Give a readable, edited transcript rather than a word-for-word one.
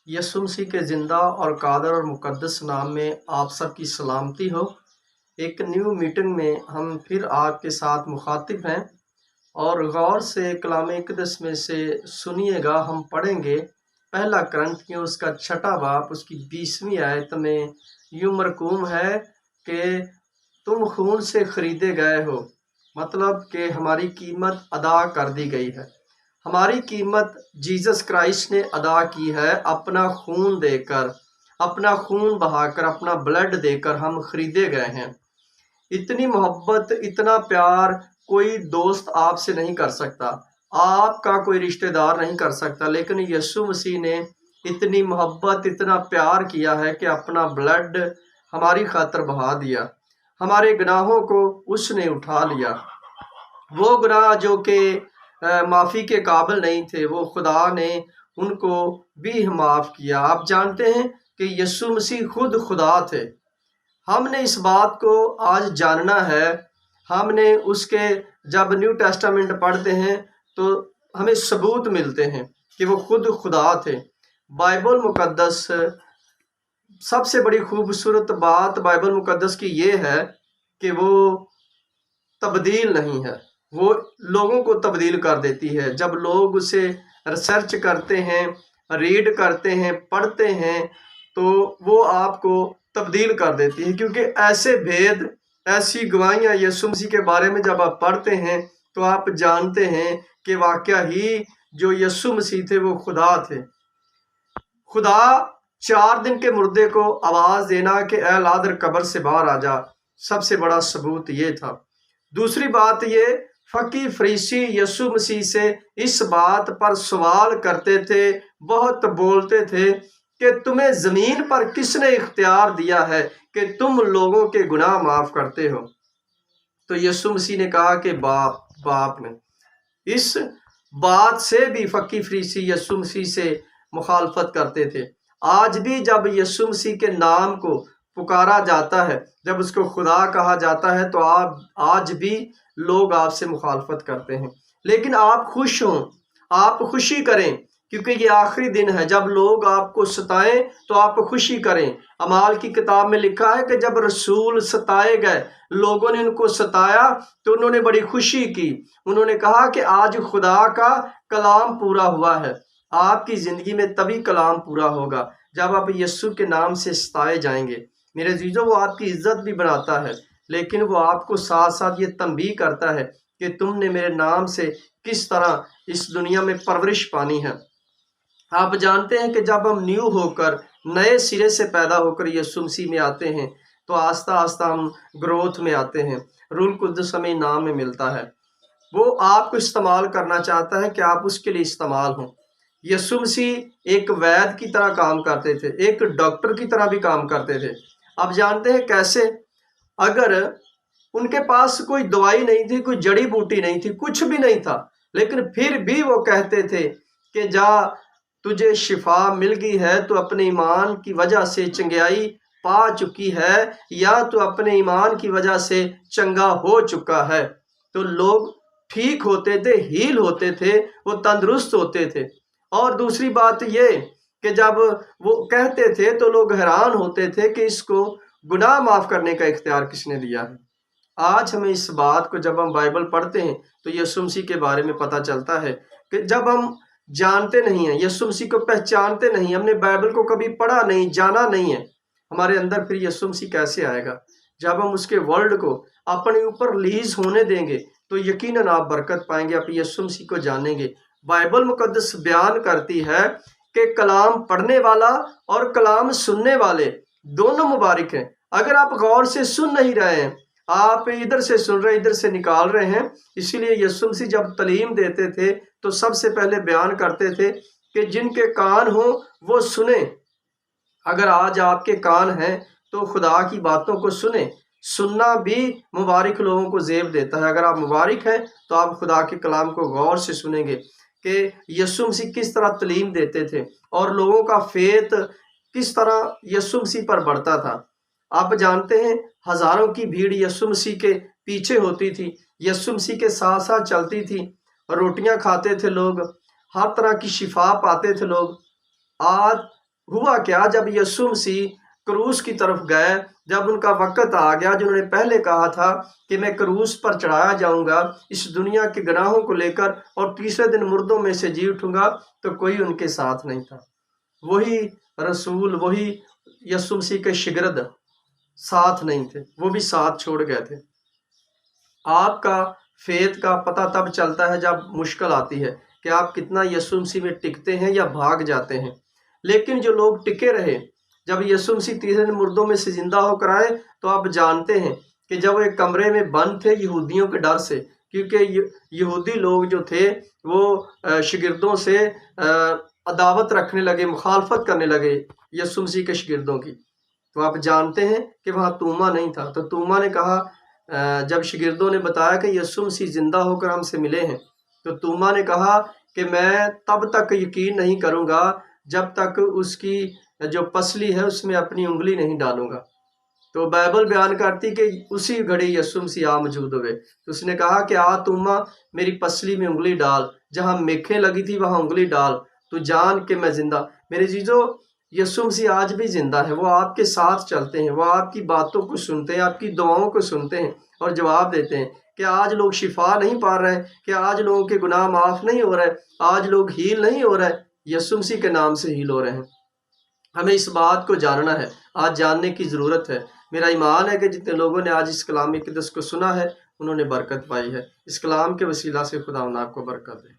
यसु मसीह के ज़िंदा और कादर और मुक़द्दस नाम में आप सब की सलामती हो। एक न्यू मीटिंग में हम फिर आपके साथ मुखातिब हैं और गौर से कलाम इक़दस में से सुनिएगा। हम पढ़ेंगे पहला करंथियों उसका 6वां बाब उसकी 20वीं आयत में यूं मरकूम है कि तुम खून से खरीदे गए हो, मतलब कि हमारी कीमत अदा कर दी गई है। हमारी कीमत जीसस क्राइस्ट ने अदा की है, अपना खून देकर, अपना खून बहाकर, अपना ब्लड देकर हम खरीदे गए हैं। इतनी मोहब्बत, इतना प्यार कोई दोस्त आपसे नहीं कर सकता, आपका कोई रिश्तेदार नहीं कर सकता, लेकिन यीशु मसीह ने इतनी मोहब्बत, इतना प्यार किया है कि अपना ब्लड हमारी खातिर बहा दिया। हमारे गुनाहों को उसने उठा लिया। वो गुनाह जो कि माफ़ी के काबिल नहीं थे, वो खुदा ने उनको भी माफ़ किया। आप जानते हैं कि यीशु मसीह खुद खुदा थे। हमने इस बात को आज जानना है। हमने उसके जब न्यू टेस्टामेंट पढ़ते हैं तो हमें सबूत मिलते हैं कि वो खुद खुदा थे। बाइबल मुकद्दस, सबसे बड़ी खूबसूरत बात बाइबल मुकद्दस की ये है कि वो तब्दील नहीं है, वो लोगों को तब्दील कर देती है। जब लोग उसे रिसर्च करते हैं, रीड करते हैं, पढ़ते हैं, तो वो आपको तब्दील कर देती है, क्योंकि ऐसे भेद, ऐसी गवाहियाँ यीशु मसीह के बारे में जब आप पढ़ते हैं तो आप जानते हैं कि वाकया ही जो यीशु मसीह थे वो खुदा थे। खुदा 4 दिन के मुर्दे को आवाज़ देना कि ऐ लाज़र कब्र से बाहर आ जा, सबसे बड़ा सबूत ये था। दूसरी बात ये, फकी फरीसी यीशु मसीह से इस बात पर सवाल करते थे, बहुत बोलते थे कि तुम्हें ज़मीन पर किसने इख्तियार दिया है कि तुम लोगों के गुनाह माफ़ करते हो। तो यीशु मसीह ने कहा कि बाप ने। इस बात से भी फकी फरीसी यीशु मसीह से मुखालफत करते थे। आज भी जब यीशु मसीह के नाम को पुकारा जाता है, जब उसको खुदा कहा जाता है, तो आज भी लोग आपसे मुखालफत करते हैं। लेकिन आप खुश हों, आप खुशी करें, क्योंकि ये आखिरी दिन है। जब लोग आपको सताएं तो आप खुशी करें। अमाल की किताब में लिखा है कि जब रसूल सताए गए, लोगों ने उनको सताया तो उन्होंने बड़ी खुशी की। उन्होंने कहा कि आज खुदा का कलाम पूरा हुआ है। आपकी ज़िंदगी में तभी कलाम पूरा होगा जब आप यीशु के नाम से सताए जाएंगे। मेरे अजीजों, वो आपकी इज्जत भी बनाता है, लेकिन वो आपको साथ साथ ये तंबीह करता है कि तुमने मेरे नाम से किस तरह इस दुनिया में परवरिश पानी है। आप जानते हैं कि जब हम न्यू होकर, नए सिरे से पैदा होकर यीशु मसीह में आते हैं तो आस्ता आस्ता हम ग्रोथ में आते हैं। रूह कुद्दुस हमें नाम में मिलता है। वो आपको इस्तेमाल करना चाहता है कि आप उसके लिए इस्तेमाल हों। यीशु मसीह एक वैद्य की तरह काम करते थे, एक डॉक्टर की तरह भी काम करते थे। आप जानते हैं कैसे? अगर उनके पास कोई दवाई नहीं थी, कोई जड़ी बूटी नहीं थी, कुछ भी नहीं था, लेकिन फिर भी वो कहते थे कि जा, तुझे शिफा मिल गई है, तो अपने ईमान की वजह से चंगाई पा चुकी है, या तो अपने ईमान की वजह से चंगा हो चुका है। तो लोग ठीक होते थे, हील होते थे, वो तंदुरुस्त होते थे। और दूसरी बात ये कि जब वो कहते थे तो लोग हैरान होते थे कि इसको गुनाह माफ़ करने का इख्तियार किसने दिया है। आज हमें इस बात को, जब हम बाइबल पढ़ते हैं तो यीशु मसीह के बारे में पता चलता है कि जब हम जानते नहीं हैं, यीशु मसीह को पहचानते नहीं, हमने बाइबल को कभी पढ़ा नहीं, जाना नहीं है, हमारे अंदर फिर यीशु मसीह कैसे आएगा? जब हम उसके वर्ल्ड को अपने ऊपर रिलीज होने देंगे तो यकीनन आप बरकत पाएंगे, आप यीशु मसीह को जानेंगे। बाइबल मुकद्दस बयान करती है कि कलाम पढ़ने वाला और कलाम सुनने वाले दोनों मुबारक हैं। अगर आप गौर से सुन नहीं रहे हैं, आप इधर से सुन रहे, इधर से निकाल रहे हैं, इसीलिए यीशु मसीह जब तालीम देते थे तो सबसे पहले बयान करते थे कि जिनके कान हो वो सुने। अगर आज आपके कान हैं तो खुदा की बातों को सुने। सुनना भी मुबारक लोगों को ज़ेब देता है। अगर आप मुबारक हैं तो आप खुदा के कलाम को गौर से सुनेंगे कि यीशु मसीह किस तरह तालीम देते थे और लोगों का फेथ किस तरह यीशु मसीह पर बढ़ता था। आप जानते हैं, हज़ारों की भीड़ यीशु मसीह के पीछे होती थी, यीशु मसीह के साथ साथ चलती थी, रोटियां खाते थे लोग, हर तरह की शिफा पाते थे लोग। आज ہوا کیا، جب یسوع مسیح کروس کی طرف گئے، جب ان کا وقت آ گیا جنہوں نے پہلے کہا تھا کہ میں کروس پر چڑھایا جاؤں گا اس دنیا کے گناہوں کو لے کر اور تیسرے دن مردوں میں سے جی اٹھوں گا، تو کوئی ان کے ساتھ نہیں تھا۔ وہی رسول، وہی یسوع مسیح کے شاگرد ساتھ نہیں تھے، وہ بھی ساتھ چھوڑ گئے تھے۔ آپ کا فیت کا پتہ تب چلتا ہے جب مشکل آتی ہے کہ آپ کتنا یسوع مسیح میں ٹکتے ہیں یا بھاگ جاتے ہیں۔ لیکن جو لوگ ٹکے رہے، جب یسوع مسیح تیسرے دن مردوں میں سے زندہ ہو کر آئے، تو آپ جانتے ہیں کہ جب وہ ایک کمرے میں بند تھے یہودیوں کے ڈر سے، کیونکہ یہودی لوگ جو تھے وہ شاگردوں سے عداوت رکھنے لگے، مخالفت کرنے لگے یسوع مسیح کے شاگردوں کی۔ تو آپ جانتے ہیں کہ وہاں توما نہیں تھا، تو توما نے کہا، جب شاگردوں نے بتایا کہ یسوع مسیح زندہ ہو کر ہم سے ملے ہیں، تو توما نے کہا کہ میں تب تک یقین نہیں کروں گا جب تک اس کی جو پسلی ہے اس میں اپنی انگلی نہیں ڈالوں گا۔ تو بائبل بیان کرتی کہ اسی گھڑی یسوع مسیح آ موجود ہوئے، تو اس نے کہا کہ آ توما میری پسلی میں انگلی ڈال، جہاں میخیں لگی تھی وہاں انگلی ڈال، تو جان کہ میں زندہ۔ میرے عزیزو، یسوع مسیح آج بھی زندہ ہے، وہ آپ کے ساتھ چلتے ہیں، وہ آپ کی باتوں کو سنتے ہیں، آپ کی دعاؤں کو سنتے ہیں اور جواب دیتے ہیں۔ کہ آج لوگ شفا نہیں پا رہے، کہ آج لوگوں کے گناہ معاف نہیں ہو رہے، آج لوگ ہیل نہیں ہو رہے، یسوع مسیح کے نام سے ہیل ہو رہے ہیں۔ ہمیں اس بات کو جاننا ہے، آج جاننے کی ضرورت ہے۔ میرا ایمان ہے کہ جتنے لوگوں نے آج اس کلام مقدس کو سنا ہے انہوں نے برکت پائی ہے۔ اس کلام کے وسیلہ سے خدا آپ کو برکت دے۔